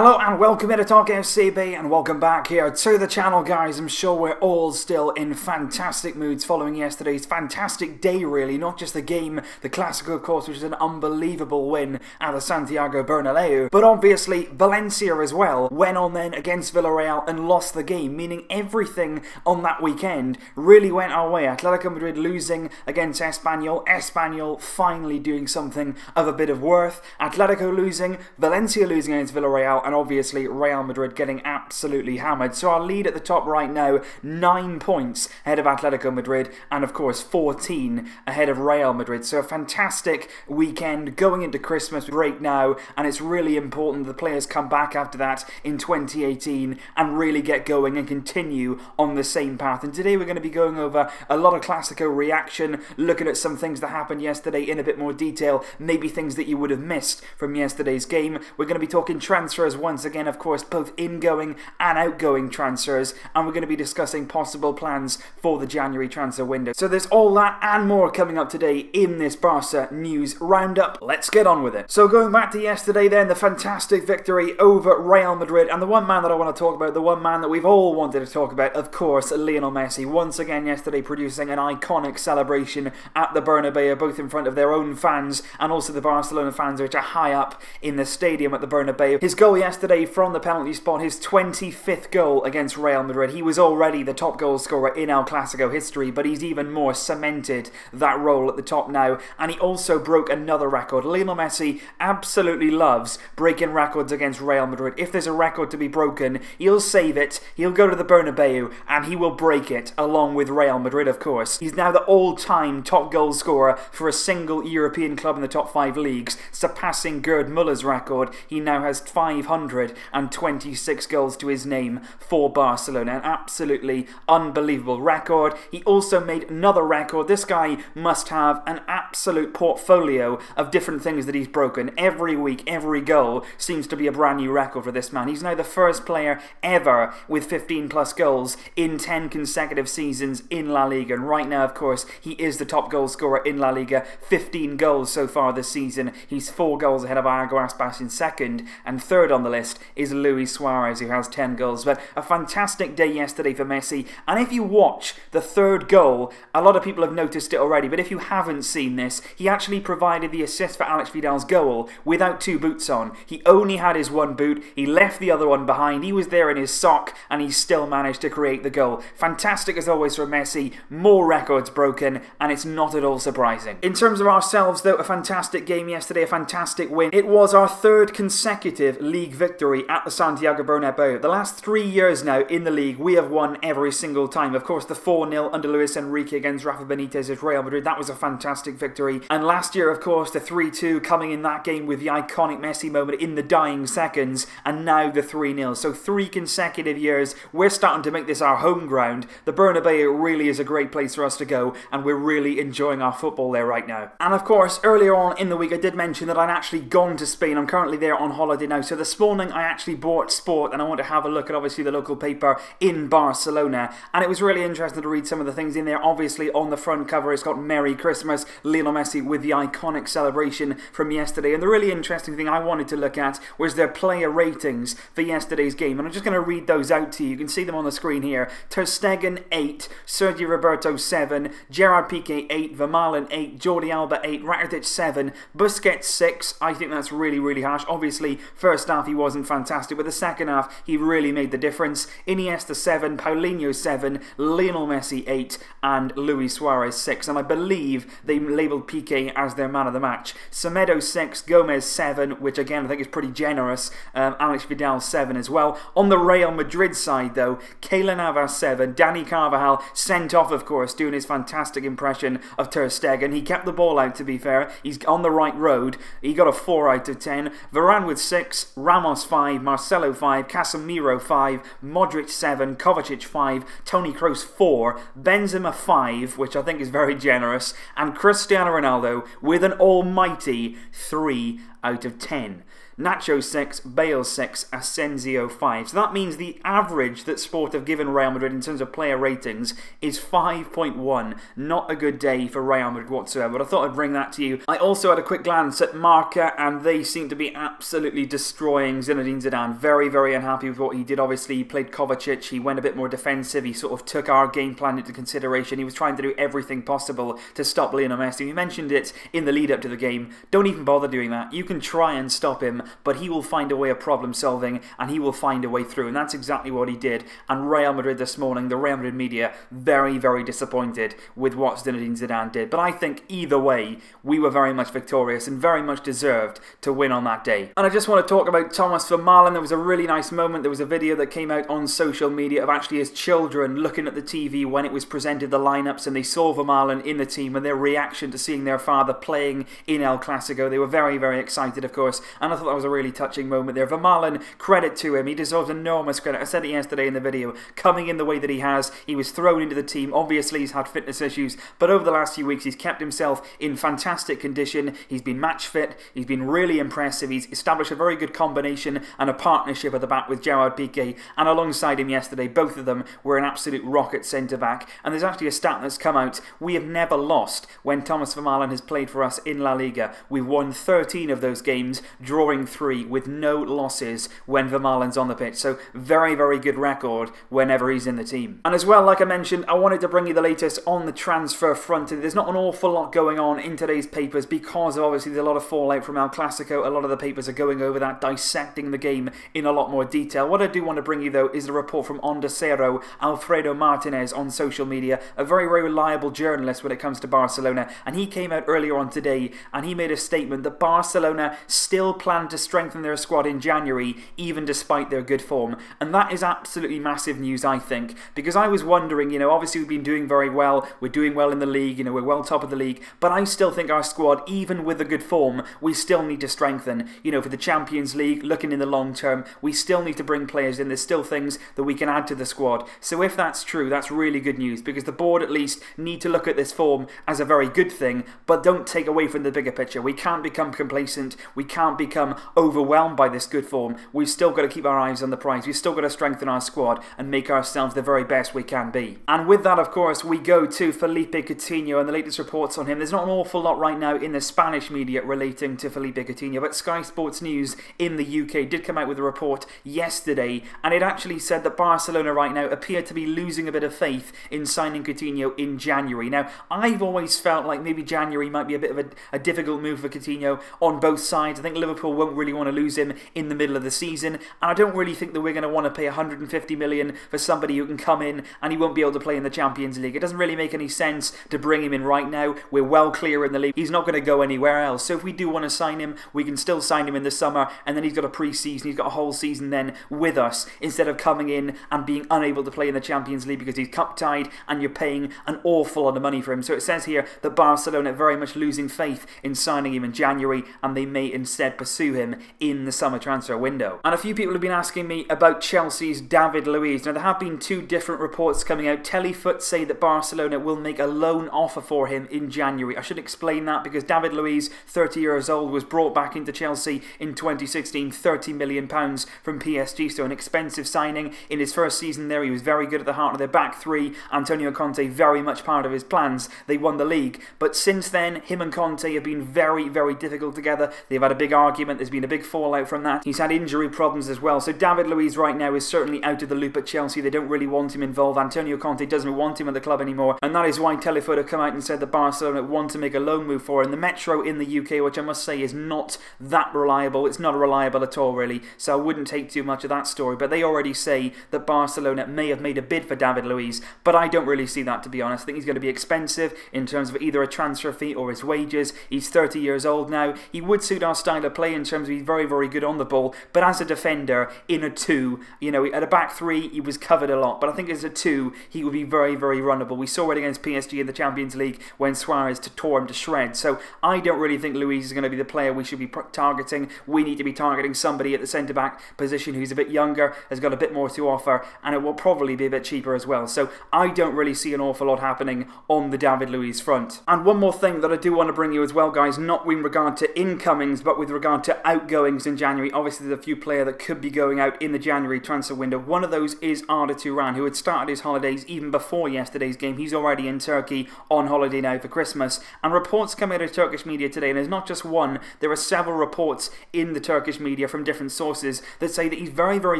Hello and welcome to Talk FCB and welcome back here to the channel, guys. I'm sure we're all still in fantastic moods following yesterday's fantastic day, really. Not just the game, the Clásico, of course, which is an unbelievable win at the Santiago Bernabeu, but obviously Valencia as well went on then against Villarreal and lost the game, meaning everything on that weekend really went our way. Atletico Madrid losing against Espanyol finally doing something of a bit of worth, Atletico losing, Valencia losing against Villarreal, and obviously Real Madrid getting absolutely hammered. So our lead at the top right now, 9 points ahead of Atletico Madrid, and of course 14 ahead of Real Madrid. So a fantastic weekend going into Christmas break now, and it's really important that the players come back after that in 2018 and really get going and continue on the same path. And today we're going to be going over a lot of Clásico reaction, looking at some things that happened yesterday in a bit more detail, maybe things that you would have missed from yesterday's game. We're going to be talking transfers once again, of course, both ingoing and outgoing transfers, and we're going to be discussing possible plans for the January transfer window. So there's all that and more coming up today in this Barca news roundup. Let's get on with it. So going back to yesterday then, the fantastic victory over Real Madrid, and the one man that I want to talk about, the one man that we've all wanted to talk about, of course, Lionel Messi, once again yesterday producing an iconic celebration at the Bernabeu, both in front of their own fans and also the Barcelona fans, which are high up in the stadium at the Bernabeu. His goal yesterday from the penalty spot, his 25th goal against Real Madrid. He was already the top goal scorer in El Clásico history, but he's even more cemented that role at the top now, and he also broke another record. Lionel Messi absolutely loves breaking records against Real Madrid. If there's a record to be broken, he'll save it, he'll go to the Bernabeu, and he will break it, along with Real Madrid, of course. He's now the all-time top goal scorer for a single European club in the top 5 leagues, surpassing Gerd Muller's record. He now has 526 goals to his name for Barcelona. An absolutely unbelievable record. He also made another record. This guy must have an absolute portfolio of different things that he's broken. Every week, every goal seems to be a brand new record for this man. He's now the first player ever with 15 plus goals in 10 consecutive seasons in La Liga. And right now, of course, he is the top goal scorer in La Liga. 15 goals so far this season. He's 4 goals ahead of Iago Aspas in second, and third on the list is Luiz Suarez, who has 10 goals. But a fantastic day yesterday for Messi, and if you watch the third goal, a lot of people have noticed it already, but if you haven't seen this, he actually provided the assist for Alex Vidal's goal without 2 boots on. He only had his 1 boot, he left the other one behind, he was there in his sock, and he still managed to create the goal. Fantastic as always for Messi, more records broken, and it's not at all surprising. In terms of ourselves though, a fantastic game yesterday, a fantastic win. It was our 3rd consecutive league victory at the Santiago Bernabeu. The last 3 years now in the league, we have won every single time. Of course, the 4-0 under Luis Enrique against Rafa Benitez at Real Madrid, that was a fantastic victory. And last year, of course, the 3-2 coming in that game with the iconic Messi moment in the dying seconds, and now the 3-0. So 3 consecutive years, we're starting to make this our home ground. The Bernabeu really is a great place for us to go, and we're really enjoying our football there right now. And of course, earlier on in the week, I did mention that I'd actually gone to Spain. I'm currently there on holiday now. So this morning, I actually bought Sport, and I want to have a look at obviously the local paper in Barcelona, and it was really interesting to read some of the things in there. Obviously on the front cover it's got Merry Christmas, Lionel Messi with the iconic celebration from yesterday, and the really interesting thing I wanted to look at was their player ratings for yesterday's game, and I'm just going to read those out to you. You can see them on the screen here. Ter Stegen 8, Sergio Roberto 7, Gerard Piqué 8, Vermaelen 8, Jordi Alba 8, Rakitic 7, Busquets 6. I think that's really harsh. Obviously first half he wasn't fantastic, but the second half he really made the difference. Iniesta 7, Paulinho 7, Lionel Messi 8, and Luis Suarez 6, and I believe they labelled Piqué as their man of the match. Semedo 6, Gomez 7, which again I think is pretty generous. Alex Vidal 7 as well. On the Real Madrid side though, Keylor Navas 7, Dani Carvajal sent off, of course, doing his fantastic impression of Ter Stegen. He kept the ball out, to be fair. He's on the right road. He got a 4 out of 10. Varane with 6, Ramos 5, Marcelo 5, Casemiro 5, Modric 7, Kovacic 5, Toni Kroos 4, Benzema 5, which I think is very generous, and Cristiano Ronaldo with an almighty 3 out of 10. Nacho 6, Bale 6, Asensio 5. So that means the average that Sport have given Real Madrid in terms of player ratings is 5.1. Not a good day for Real Madrid whatsoever, but I thought I'd bring that to you. I also had a quick glance at Marca, and they seem to be absolutely destroying Zinedine Zidane. Very, very unhappy with what he did. Obviously, he played Kovacic, he went a bit more defensive, he sort of took our game plan into consideration. He was trying to do everything possible to stop Lionel Messi. We mentioned it in the lead up to the game. Don't even bother doing that. You can try and stop him, but he will find a way of problem solving, and he will find a way through, and that's exactly what he did. And Real Madrid this morning, the Real Madrid media, very, very disappointed with what Zinedine Zidane did. But I think either way, we were very much victorious and very much deserved to win on that day. And I just want to talk about Thomas Vermaelen. There was a really nice moment. There was a video that came out on social media of actually his children looking at the TV when it was presented the lineups, and they saw Vermaelen in the team, and their reaction to seeing their father playing in El Clásico. They were very, very excited, of course, and I thought that was a really touching moment there. Vermaelen, credit to him. He deserves enormous credit. I said it yesterday in the video. Coming in the way that he has, he was thrown into the team. Obviously, he's had fitness issues, but over the last few weeks, he's kept himself in fantastic condition. He's been match fit. He's been really impressive. He's established a very good combination and a partnership at the back with Gerard Piqué, and alongside him yesterday, both of them were an absolute rocket centre-back. And there's actually a stat that's come out. We have never lost when Thomas Vermaelen has played for us in La Liga. We've won 13 of those games, drawing 3, with no losses when Vermaelen's on the pitch. So very, very good record whenever he's in the team. And as well, like I mentioned, I wanted to bring you the latest on the transfer front. There's not an awful lot going on in today's papers because of, obviously, there's a lot of fallout from El Clásico. A lot of the papers are going over that, dissecting the game in a lot more detail. What I do want to bring you, though, is a report from Onda Cero, Alfredo Martinez, on social media, a very, very reliable journalist when it comes to Barcelona, and he came out earlier on today and he made a statement that Barcelona still plan to strengthen their squad in January, even despite their good form. And that is absolutely massive news, I think, because I was wondering, you know, obviously we've been doing very well, we're doing well in the league, you know, we're well top of the league, but I still think our squad, even with the good form, we still need to strengthen. You know, for the Champions League, looking in the long term, we still need to bring players in. There's still things that we can add to the squad. So if that's true, that's really good news, because the board at least need to look at this form as a very good thing, but don't take away from the bigger picture. We can't become complacent, we can't become overwhelmed by this good form. We've still got to keep our eyes on the prize. We've still got to strengthen our squad and make ourselves the very best we can be. And with that, of course, we go to Philippe Coutinho and the latest reports on him. There's not an awful lot right now in the Spanish media relating to Philippe Coutinho, but Sky Sports News in the UK did come out with a report yesterday, and it actually said that Barcelona right now appear to be losing a bit of faith in signing Coutinho in January. Now, I've always felt like maybe January might be a bit of a difficult move for Coutinho on both sides. I think Liverpool won't really want to lose him in the middle of the season, and I don't really think that we're going to want to pay 150 million for somebody who can come in and he won't be able to play in the Champions League. It doesn't really make any sense to bring him in right now. We're well clear in the league. He's not going to go anywhere else. So if we do want to sign him, we can still sign him in the summer, and then he's got a pre-season, he's got a whole season then with us, instead of coming in and being unable to play in the Champions League because he's cup-tied and you're paying an awful lot of money for him. So it says here that Barcelona are very much losing faith in signing him in January, and they may instead pursue him in the summer transfer window. And a few people have been asking me about Chelsea's David Luiz. Now, there have been two different reports coming out. Telefoot say that Barcelona will make a loan offer for him in January. I should explain that because David Luiz, 30 years old, was brought back into Chelsea in 2016, £30 million from PSG, so an expensive signing. In his first season there, he was very good at the heart of their back three. Antonio Conte, very much part of his plans. They won the league, but since then, him and Conte have been very, very difficult together. They've had a big argument. There's been a big fallout from that. He's had injury problems as well. So David Luiz right now is certainly out of the loop at Chelsea. They don't really want him involved. Antonio Conte doesn't want him at the club anymore, and that is why Telefoot have come out and said that Barcelona want to make a loan move for him. The Metro in the UK, which I must say is not that reliable. It's not reliable at all, really, so I wouldn't take too much of that story, but they already say that Barcelona may have made a bid for David Luiz, but I don't really see that, to be honest. I think he's going to be expensive in terms of either a transfer fee or his wages. He's 30 years old now. He would suit our style of play in terms of he's very, very good on the ball, but as a defender in a two, you know, at a back three, he was covered a lot, but I think as a two, he would be very, very runnable. We saw it against PSG in the Champions League when Suarez tore him to shreds, so I don't really think Luiz is going to be the player we should be targeting. We need to be targeting somebody at the centre-back position who's a bit younger, has got a bit more to offer, and it will probably be a bit cheaper as well. So I don't really see an awful lot happening on the David Luiz front. And one more thing that I do want to bring you as well, guys, not in regard to income incomings, but with regard to outgoings in January, obviously there's a few players that could be going out in the January transfer window. One of those is Arda Turan, who had started his holidays even before yesterday's game. He's already in Turkey on holiday now for Christmas. And reports come out of Turkish media today, and there's not just one, there are several reports in the Turkish media from different sources that say that he's very, very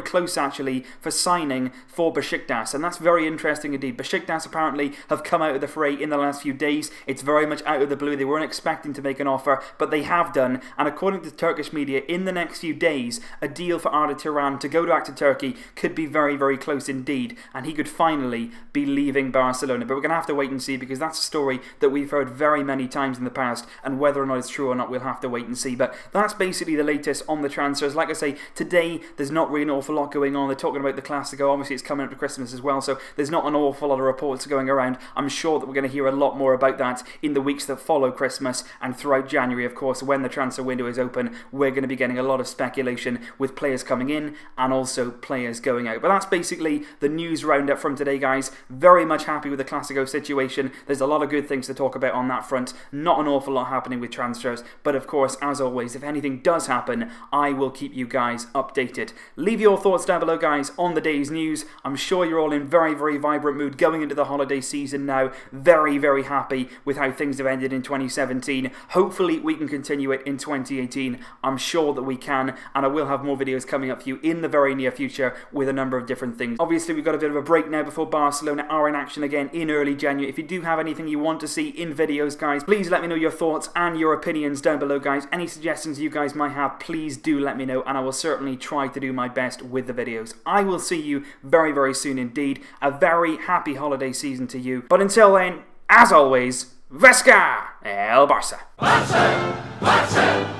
close actually for signing for Besiktas. And that's very interesting indeed. Besiktas apparently have come out of the fray in the last few days. It's very much out of the blue. They weren't expecting to make an offer, but they have done. And according to Turkish media, in the next few days, a deal for Arda Turan to go back to Turkey could be very, very close indeed. And he could finally be leaving Barcelona. But we're going to have to wait and see, because that's a story that we've heard very many times in the past. And whether or not it's true or not, we'll have to wait and see. But that's basically the latest on the transfers. Like I say, today there's not really an awful lot going on. They're talking about the Clásico. Obviously, it's coming up to Christmas as well, so there's not an awful lot of reports going around. I'm sure that we're going to hear a lot more about that in the weeks that follow Christmas and throughout January, of course. When the transfer window is open, we're going to be getting a lot of speculation with players coming in and also players going out. But that's basically the news roundup from today, guys. Very much happy with the Clásico situation. There's a lot of good things to talk about on that front. Not an awful lot happening with transfers, but of course, as always, if anything does happen, I will keep you guys updated. Leave your thoughts down below, guys, on the day's news. I'm sure you're all in very, very vibrant mood going into the holiday season now. Very, very happy with how things have ended in 2017. Hopefully we can continue it in 2018. I'm sure that we can, and I will have more videos coming up for you in the very near future with a number of different things. Obviously, we've got a bit of a break now before Barcelona are in action again in early January. If you do have anything you want to see in videos, guys, please let me know your thoughts and your opinions down below, guys. Any suggestions you guys might have, please do let me know, and I will certainly try to do my best with the videos. I will see you very, very soon indeed. A very happy holiday season to you. But until then, as always, Vesca El Barça! Barça! Barça!